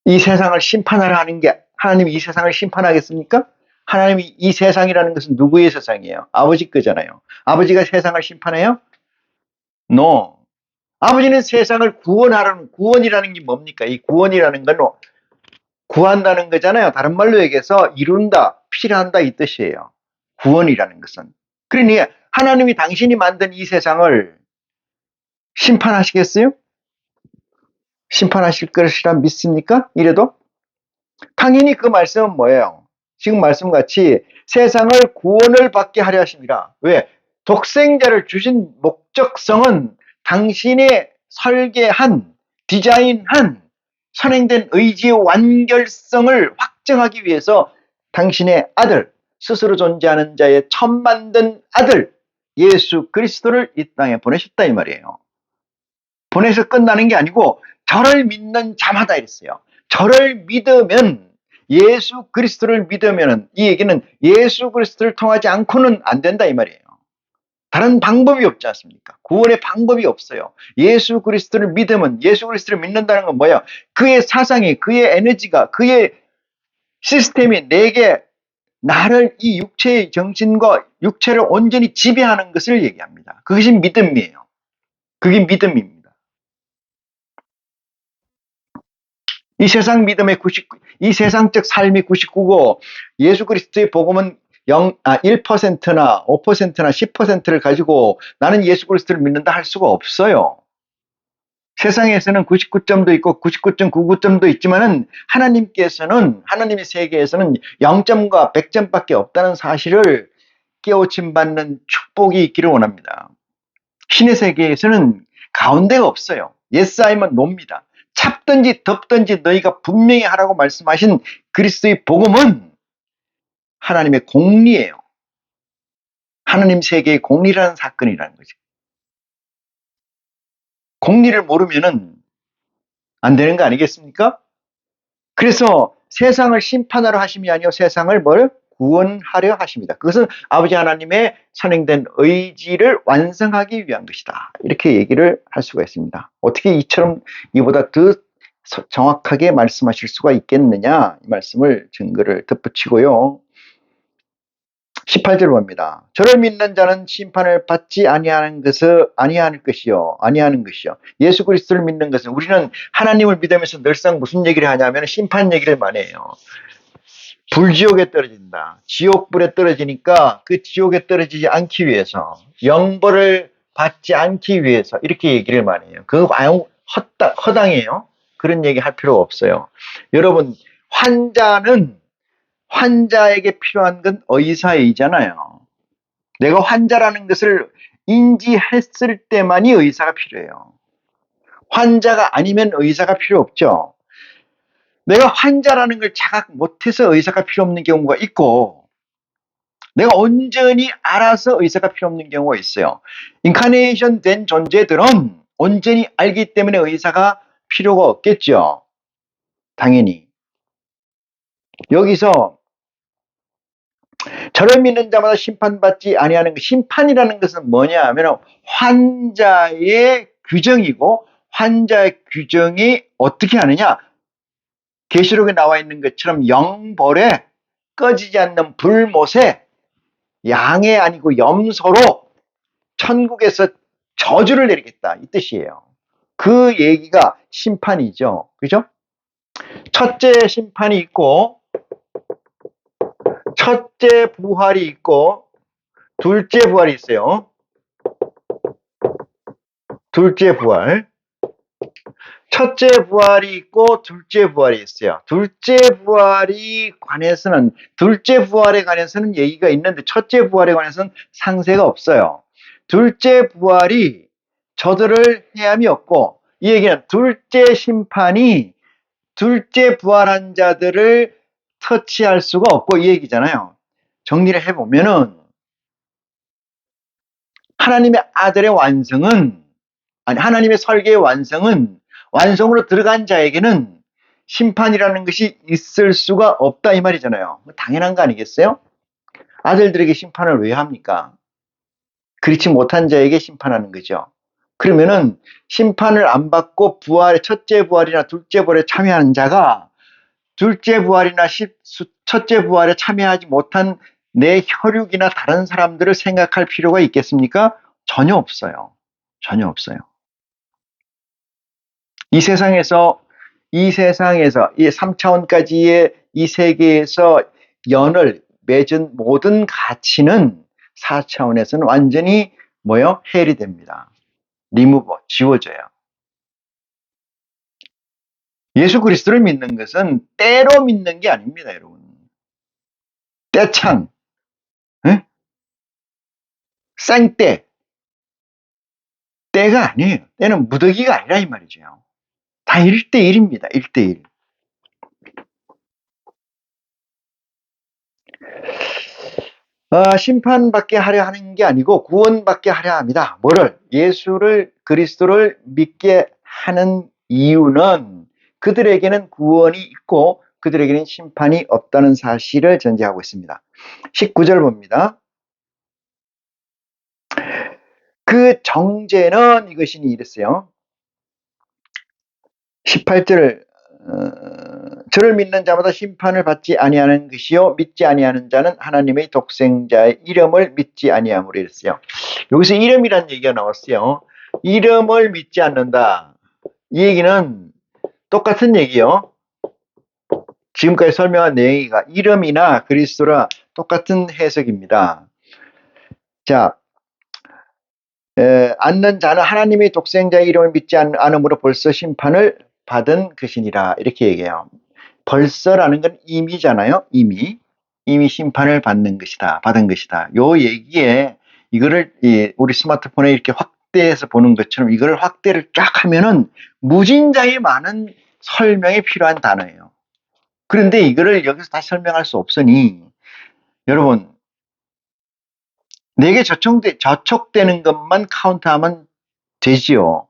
이 세상을 심판하려 하는 게, 하나님이 이 세상을 심판하겠습니까? 하나님이 이 세상이라는 것은 누구의 세상이에요? 아버지 거잖아요. 아버지가 세상을 심판해요? No. 아버지는 세상을 구원하라는, 구원이라는 게 뭡니까? 이 구원이라는 건 구한다는 거잖아요. 다른 말로 얘기해서 이룬다, 필요한다 이 뜻이에요. 구원이라는 것은. 그러니 하나님이 당신이 만든 이 세상을 심판하시겠어요? 심판하실 것이라 믿습니까? 이래도? 당연히 그 말씀은 뭐예요? 지금 말씀같이 세상을 구원을 받게 하려 하십니다. 왜? 독생자를 주신 목적성은 당신이 설계한, 디자인한 선행된 의지의 완결성을 확정하기 위해서 당신의 아들, 스스로 존재하는 자의 처음 만든 아들 예수 그리스도를 이 땅에 보내셨다 이 말이에요. 보내서 끝나는 게 아니고 저를 믿는 자마다 이랬어요. 저를 믿으면, 예수 그리스도를 믿으면, 이 얘기는 예수 그리스도를 통하지 않고는 안 된다 이 말이에요. 다른 방법이 없지 않습니까? 구원의 방법이 없어요. 예수 그리스도를 믿으면, 예수 그리스도를 믿는다는 건 뭐예요? 그의 사상이, 그의 에너지가, 그의 시스템이 내게, 나를, 이 육체의 정신과 육체를 온전히 지배하는 것을 얘기합니다. 그것이 믿음이에요. 그게 믿음입니다. 이 세상 믿음의 99, 이 세상적 삶이 99고 예수 그리스도의 복음은 1%나 5%나 10%를 가지고 나는 예수 그리스도를 믿는다 할 수가 없어요. 세상에서는 99점도 있고 99.99점도 있지만은 하나님께서는, 하나님의 세계에서는 0점과 100점밖에 없다는 사실을 깨우침 받는 축복이 있기를 원합니다. 신의 세계에서는 가운데가 없어요. yes 아니면 no입니다. 찹든지 덥든지 너희가 분명히 하라고 말씀하신 그리스도의 복음은 하나님의 공리예요. 하나님 세계의 공리라는 사건이라는 거죠. 공리를 모르면은 안 되는 거 아니겠습니까? 그래서 세상을 심판하려 하심이 아니요 세상을 뭘? 구원하려 하십니다. 그것은 아버지 하나님의 선행된 의지를 완성하기 위한 것이다. 이렇게 얘기를 할 수가 있습니다. 어떻게 이처럼 이보다 더 정확하게 말씀하실 수가 있겠느냐, 이 말씀을 증거를 덧붙이고요. 18절 봅니다. 저를 믿는 자는 심판을 받지 아니하는 것이요. 예수 그리스도를 믿는 것은, 우리는 하나님을 믿으면서 늘상 무슨 얘기를 하냐면 심판 얘기를 많이 해요. 불지옥에 떨어진다. 지옥불에 떨어지니까 그 지옥에 떨어지지 않기 위해서, 영벌을 받지 않기 위해서 이렇게 얘기를 많이 해요. 그거 허당이에요. 그런 얘기 할 필요 없어요. 여러분, 환자에게 필요한 건 의사이잖아요. 내가 환자라는 것을 인지했을 때만이 의사가 필요해요. 환자가 아니면 의사가 필요 없죠. 내가 환자라는 걸 자각 못해서 의사가 필요 없는 경우가 있고, 내가 온전히 알아서 의사가 필요 없는 경우가 있어요. 인카네이션 된 존재들은 온전히 알기 때문에 의사가 필요가 없겠죠. 당연히. 여기서 저를 믿는 자마다 심판받지 아니하는 것, 심판이라는 것은 뭐냐 하면 환자의 규정이고, 환자의 규정이 어떻게 하느냐, 계시록에 나와 있는 것처럼 영벌에 꺼지지 않는 불못에 양이 아니고 염소로 천국에서 저주를 내리겠다 이 뜻이에요. 그 얘기가 심판이죠. 그죠? 첫째 심판이 있고, 첫째 부활이 있고, 둘째 부활이 있어요. 둘째 부활. 첫째 부활이 있고 둘째 부활이 있어요. 둘째 부활에 관해서는 얘기가 있는데 첫째 부활에 관해서는 상세가 없어요. 둘째 부활이 저들을 해함이 없고, 이 얘기는 둘째 심판이 둘째 부활한 자들을 터치할 수가 없고 이 얘기잖아요. 정리를 해보면은 하나님의 아들의 완성은, 아니 하나님의 설계의 완성은, 완성으로 들어간 자에게는 심판이라는 것이 있을 수가 없다 이 말이잖아요. 당연한 거 아니겠어요? 아들들에게 심판을 왜 합니까? 그렇지 못한 자에게 심판하는 거죠. 그러면은 심판을 안 받고 부활의 첫째 부활이나 둘째 부활에 참여하는 자가 둘째 부활이나 첫째 부활에 참여하지 못한 내 혈육이나 다른 사람들을 생각할 필요가 있겠습니까? 전혀 없어요. 전혀 없어요. 이 세상에서 이 3차원까지의 이 세계에서 연을 맺은 모든 가치는 4차원에서는 완전히 뭐요? 해리 됩니다. 리무버, 지워져요. 예수 그리스도를 믿는 것은 때로 믿는 게 아닙니다, 여러분. 때창, 에? 생때, 때가 아니에요. 때는 무더기가 아니라 이 말이죠. 다 1대1입니다. 1대1. 심판받게 하려 하는 게 아니고 구원받게 하려 합니다. 뭐를? 예수를 그리스도를 믿게 하는 이유는 그들에게는 구원이 있고 그들에게는 심판이 없다는 사실을 전제하고 있습니다. 19절 봅니다. 그 정죄는 이것이니 이랬어요. 18절을 저를 믿는 자마다 심판을 받지 아니하는 것이요 믿지 아니하는 자는 하나님의 독생자의 이름을 믿지 아니함으로 이랬어요. 여기서 이름이라는 얘기가 나왔어요. 이름을 믿지 않는다. 이 얘기는 똑같은 얘기요. 지금까지 설명한 내용이가 이름이나 그리스도라 똑같은 해석입니다. 자, 않는 자는 하나님의 독생자의 이름을 믿지 않음으로 벌써 심판을 받은 것이니라 이렇게 얘기해요. 벌써라는 건 이미잖아요. 이미 심판을 받는 것이다. 받은 것이다. 요 얘기에 이거를 우리 스마트폰에 이렇게 확대해서 보는 것처럼 이거를 확대를 쫙 하면은 무진장이 많은 설명이 필요한 단어예요. 그런데 이거를 여기서 다시 설명할 수 없으니 여러분 내게 저촉되는 것만 카운트하면 되지요.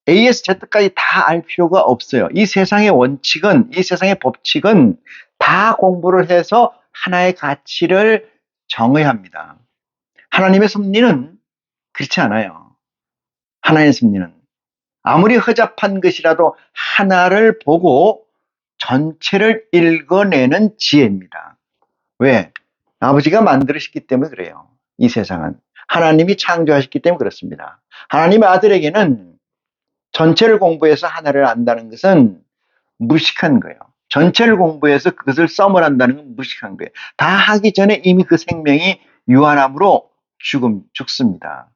ASZ까지 다 알 필요가 없어요. 이 세상의 원칙은, 이 세상의 법칙은 다 공부를 해서 하나의 가치를 정해야 합니다. 하나님의 섭리는 그렇지 않아요. 하나님의 섭리는 아무리 허접한 것이라도 하나를 보고 전체를 읽어내는 지혜입니다. 왜? 아버지가 만들으셨기 때문에 그래요. 이 세상은. 하나님이 창조하셨기 때문에 그렇습니다. 하나님의 아들에게는 전체를 공부해서 하나를 안다는 것은 무식한 거예요. 전체를 공부해서 그것을 써머한다는 건 무식한 거예요. 다 하기 전에 이미 그 생명이 유한함으로 죽습니다.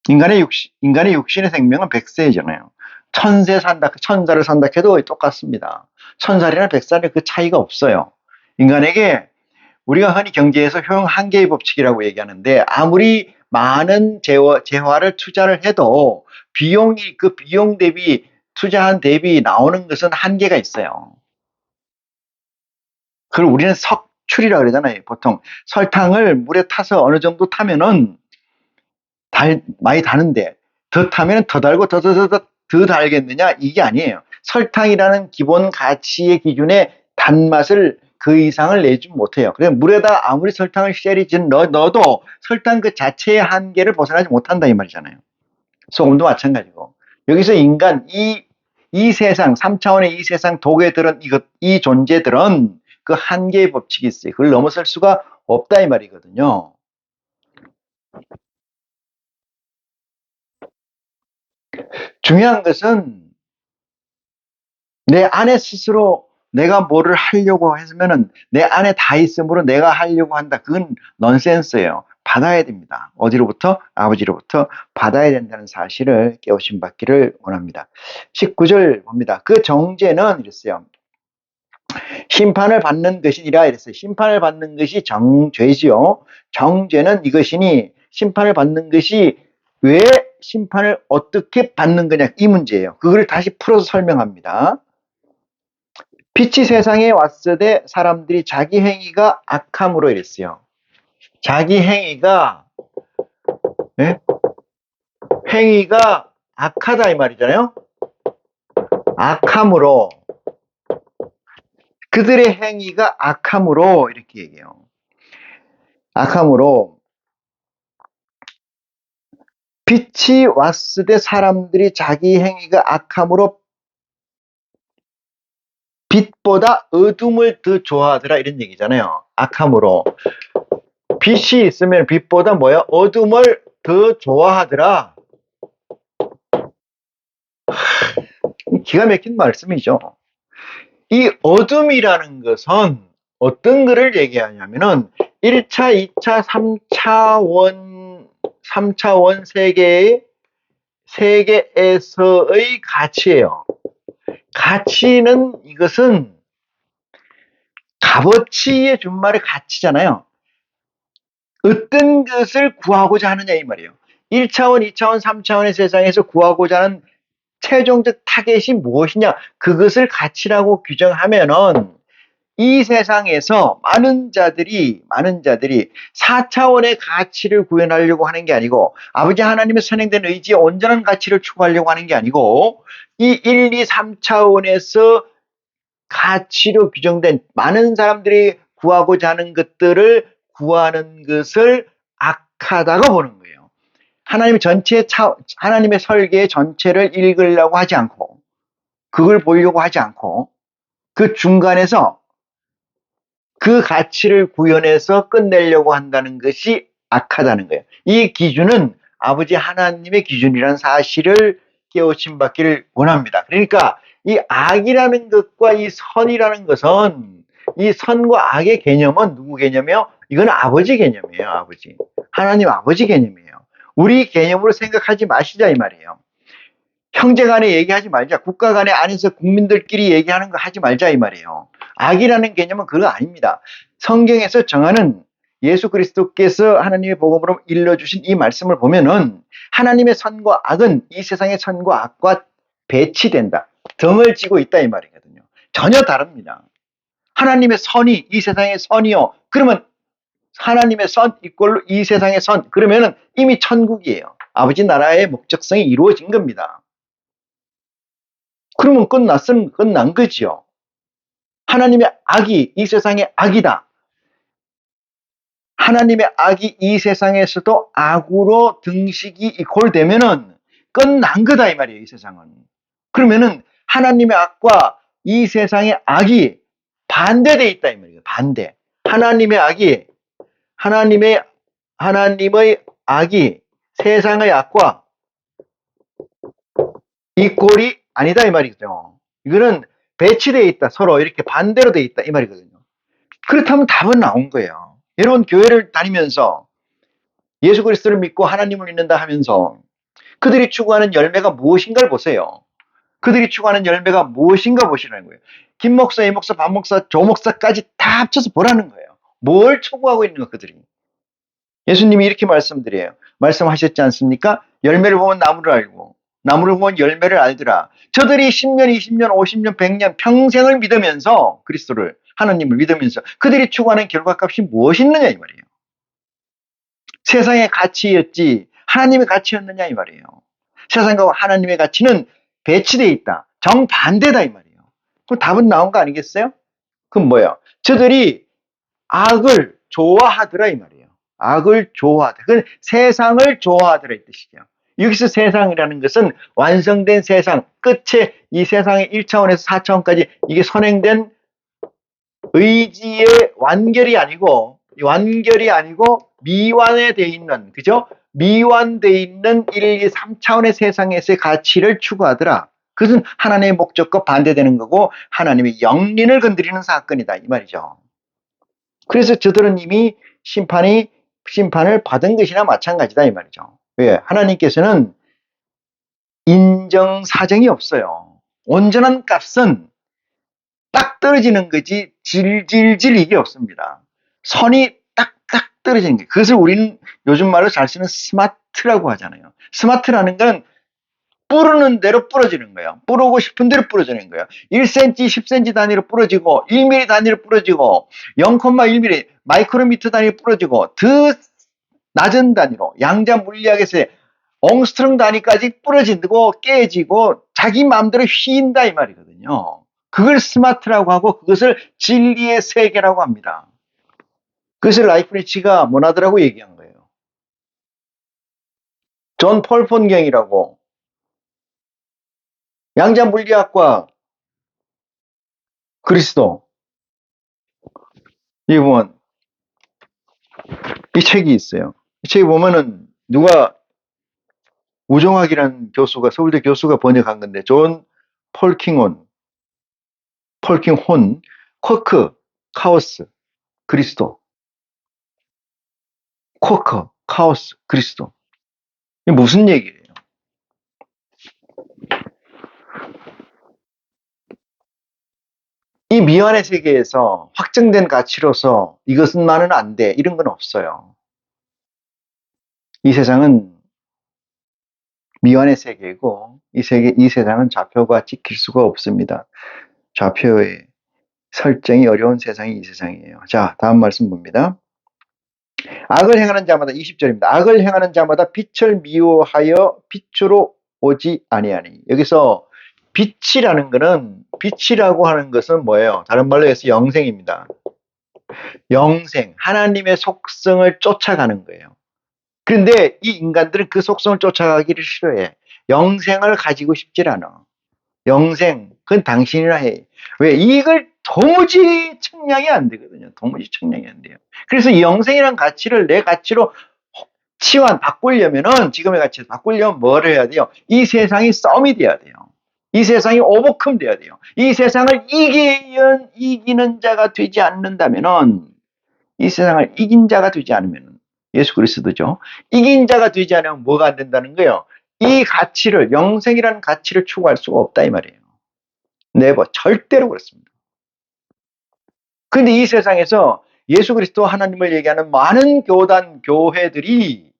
인간의 육신의 생명은 100세잖아요. 천사를 산다 해도 똑같습니다. 천살이나 100살이 그 차이가 없어요. 인간에게 우리가 흔히 경제에서 효용 한계의 법칙이라고 얘기하는데 아무리 많은 재화를 투자를 해도 그 비용 대비 투자한 대비 나오는 것은 한계가 있어요. 그걸 우리는 석출이라고 그러잖아요. 보통 설탕을 물에 타서 어느 정도 타면은 많이 다는데 더 타면 더 달고 더 달겠느냐 이게 아니에요. 설탕이라는 기본 가치의 기준에 단맛을 그 이상을 내지 못해요. 그래서 물에다 아무리 설탕을 넣어도 설탕 그 자체의 한계를 벗어나지 못한다 이 말이잖아요. 소금도 마찬가지고. 여기서 인간 이 세상 3차원의 이 세상 독에 들은 이 존재들은 그 한계의 법칙이 있어요. 그걸 넘어설 수가 없다 이 말이거든요. 중요한 것은 내 안에 스스로 내가 뭐를 하려고 했으면은 내 안에 다 있으므로 내가 하려고 한다. 그건 넌센스예요. 받아야 됩니다. 어디로부터? 아버지로부터 받아야 된다는 사실을 깨우침 받기를 원합니다. 19절 봅니다. 그 정죄는 이랬어요. 심판을 받는 것이니라 이랬어요. 심판을 받는 것이 정죄지요. 정죄는 이것이니 심판을 받는 것이 왜 심판을 어떻게 받는 거냐 이 문제예요. 그걸 다시 풀어서 설명합니다. 빛이 세상에 왔으되 사람들이 자기 행위가 악함으로 이랬어요. 자기 행위가 행위가 악하다 이 말이잖아요. 악함으로 그들의 행위가 악함으로 이렇게 얘기해요. 악함으로 빛이 왔으되 사람들이 자기 행위가 악함으로 빛보다 어둠을 더 좋아하더라 이런 얘기잖아요. 악함으로 빛이 있으면 빛보다 뭐야? 어둠을 더 좋아하더라. 기가 막힌 말씀이죠. 이 어둠이라는 것은 어떤 거를 얘기하냐면은 1차, 2차, 3차원 세계에서의 가치예요. 가치는 이것은 값어치의 준말의 가치잖아요. 어떤 것을 구하고자 하느냐 이 말이에요. 1차원, 2차원, 3차원의 세상에서 구하고자 하는 최종적 타겟이 무엇이냐? 그것을 가치라고 규정하면은 이 세상에서 많은 자들이 4차원의 가치를 구현하려고 하는 게 아니고 아버지 하나님의 선행된 의지의 온전한 가치를 추구하려고 하는 게 아니고 이 1, 2, 3차원에서 가치로 규정된 많은 사람들이 구하고자 하는 것들을 구하는 것을 악하다고 보는 거예요. 하나님의 설계 전체를 읽으려고 하지 않고 그걸 보려고 하지 않고 그 중간에서 그 가치를 구현해서 끝내려고 한다는 것이 악하다는 거예요. 이 기준은 아버지 하나님의 기준이라는 사실을 깨우침 받기를 원합니다. 그러니까 이 악이라는 것과 이 선이라는 것은 이 선과 악의 개념은 누구 개념이에요? 이건 아버지 개념이에요. 아버지. 하나님 아버지 개념이에요. 우리 개념으로 생각하지 마시자 이 말이에요. 형제 간에 얘기하지 말자. 국가 간에 안에서 국민들끼리 얘기하는 거 하지 말자 이 말이에요. 악이라는 개념은 그거 아닙니다. 성경에서 정하는 예수 그리스도께서 하나님의 복음으로 일러주신 이 말씀을 보면은 하나님의 선과 악은 이 세상의 선과 악과 배치된다. 덩을 쥐고 있다 이 말이거든요. 전혀 다릅니다. 하나님의 선이 이 세상의 선이요. 그러면 하나님의 선 이꼴로 이 세상의 선. 그러면은 이미 천국이에요. 아버지 나라의 목적성이 이루어진 겁니다. 그러면 끝난 거지요. 하나님의 악이 이 세상의 악이다. 하나님의 악이 이 세상에서도 악으로 등식이 이꼴되면은 끝난 거다 이 말이에요. 이 세상은. 그러면은 하나님의 악과 이 세상의 악이 반대돼 있다 이 말이에요. 반대. 하나님의 악이 세상의 악과 이꼴이 아니다 이 말이죠. 이거는 배치되어 있다. 서로 이렇게 반대로 되어 있다 이 말이거든요. 그렇다면 답은 나온 거예요. 여러분 교회를 다니면서 예수 그리스도를 믿고 하나님을 믿는다 하면서 그들이 추구하는 열매가 무엇인가를 보세요. 그들이 추구하는 열매가 무엇인가 보시라는 거예요. 김 목사, 이 목사, 박 목사, 조 목사까지 다 합쳐서 보라는 거예요. 뭘 추구하고 있는 거 그들이. 예수님이 이렇게 말씀하셨지 않습니까? 열매를 보면 나무를 알고 나무를 보면 열매를 알더라. 저들이 10년, 20년, 50년, 100년 평생을 믿으면서 그리스도를 하나님을 믿으면서 그들이 추구하는 결과값이 무엇이었느냐 이 말이에요. 세상의 가치였지 하나님의 가치였느냐 이 말이에요. 세상과 하나님의 가치는 배치되어 있다. 정반대다 이 말이에요. 그 답은 나온 거 아니겠어요? 그럼 뭐예요? 저들이 악을 좋아하더라 이 말이에요. 악을 좋아하더라. 그건 세상을 좋아하더라 이 뜻이죠. 여기서 세상이라는 것은 완성된 세상, 끝에 이 세상의 1차원에서 4차원까지 이게 선행된 의지의 완결이 아니고 미완에 돼 있는, 그죠? 미완돼 있는 1, 2, 3차원의 세상에서의 가치를 추구하더라. 그것은 하나님의 목적과 반대되는 거고 하나님의 영린을 건드리는 사건이다 이 말이죠. 그래서 저들은 이미 심판을 받은 것이나 마찬가지다 이 말이죠. 왜? 하나님께서는 인정사정이 없어요. 온전한 값은 딱 떨어지는 거지 질질질 이게 없습니다. 선이 딱딱 떨어지는 거예요. 그것을 우리는 요즘 말로 잘 쓰는 스마트라고 하잖아요. 스마트라는 건 뿌르는 대로 부러지는 거예요. 뿌르고 싶은 대로 부러지는 거예요. 1cm, 10cm 단위로 부러지고 1mm 단위로 부러지고 0,1mm 마이크로미터 단위로 부러지고 더 낮은 단위로 양자 물리학에서의 옹스트롱 단위까지 부러지고 깨지고 자기 마음대로 휘인다 이 말이거든요. 그걸 스마트라고 하고 그것을 진리의 세계라고 합니다. 그것을 라이프니치가 모나드라고 얘기한 거예요. 존 폴 폰경이라고 양자물리학과 그리스도 이 보면 이 책이 있어요. 이 책에 보면은 누가 우종학이라는 교수가 서울대 교수가 번역한 건데 존 폴킹혼, 쿼크, 카오스, 그리스도, 쿼크, 카오스, 그리스도. 이게 무슨 얘기예요? 이 미완의 세계에서 확정된 가치로서 이것은만은 안 돼. 이런 건 없어요. 이 세상은 미완의 세계이고 이 세상은 좌표가 찍힐 수가 없습니다. 좌표의 설정이 어려운 세상이 이 세상이에요. 자, 다음 말씀 봅니다. 악을 행하는 자마다 20절입니다. 악을 행하는 자마다 빛을 미워하여 빛으로 오지 아니하니. 여기서 빛이라고 하는 것은 뭐예요? 다른 말로 해서 영생입니다. 영생, 하나님의 속성을 쫓아가는 거예요. 그런데 이 인간들은 그 속성을 쫓아가기를 싫어해. 영생을 가지고 싶질 않아. 영생, 그건 당신이나 해. 왜? 이걸 도무지 측량이 안 되거든요. 도무지 측량이 안 돼요. 그래서 이 영생이라는 가치를 내 가치로 바꾸려면은, 지금의 가치를 바꾸려면 뭐를 해야 돼요? 이 세상이 썸이 돼야 돼요. 이 세상이 오버컴 돼야 돼요. 이 세상을 이기는 자가 되지 않는다면은, 이 세상을 이긴 자가 되지 않으면, 예수 그리스도죠. 이긴 자가 되지 않으면 뭐가 안 된다는 거예요? 이 가치를, 영생이라는 가치를 추구할 수가 없다 이 말이에요. 절대로 그렇습니다. 근데 이 세상에서 예수 그리스도 하나님을 얘기하는 많은 교회들이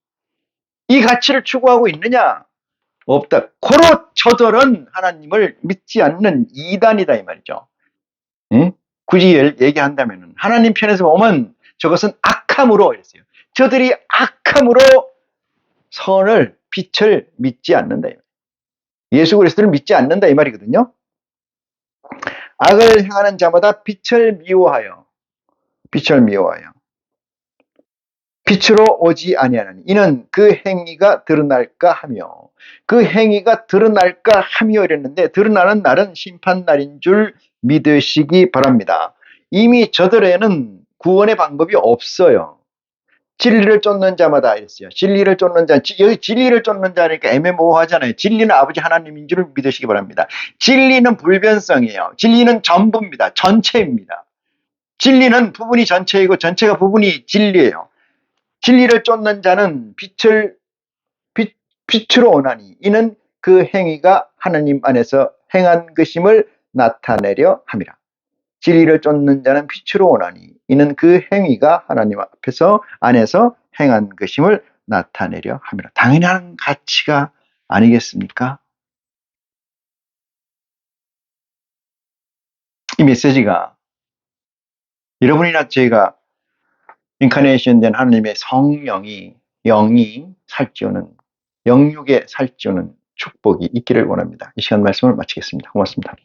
이 가치를 추구하고 있느냐? 없다. 고로 저들은 하나님을 믿지 않는 이단이다 이 말이죠. 응? 굳이 얘기한다면 하나님 편에서 보면 저것은 악함으로 이랬어요. 저들이 악함으로 빛을 믿지 않는다. 예수 그리스도를 믿지 않는다 이 말이거든요. 악을 행하는 자마다 빛을 미워하여 빛으로 오지 아니하나니 이는 그 행위가 드러날까 하며 이랬는데 드러나는 날은 심판날인 줄 믿으시기 바랍니다. 이미 저들에는 구원의 방법이 없어요. 진리를 쫓는 자마다 이랬어요. 여기 진리를 쫓는 자니까 애매모호하잖아요. 진리는 아버지 하나님인 줄 믿으시기 바랍니다. 진리는 불변성이에요. 진리는 전부입니다. 전체입니다. 진리는 부분이 전체이고 전체가 부분이 진리예요. 진리를 쫓는 자는 빛으로 오나니 이는 그 행위가 하나님 안에서 행한 것임을 나타내려 함이라. 진리를 쫓는 자는 빛으로 오나니 이는 그 행위가 하나님 안에서 행한 것임을 나타내려 함이라. 당연한 가치가 아니겠습니까? 이 메시지가 여러분이나 저희가 인카네이션 된 하나님의 영이 살찌우는, 영육에 살찌우는 축복이 있기를 원합니다. 이 시간 말씀을 마치겠습니다. 고맙습니다.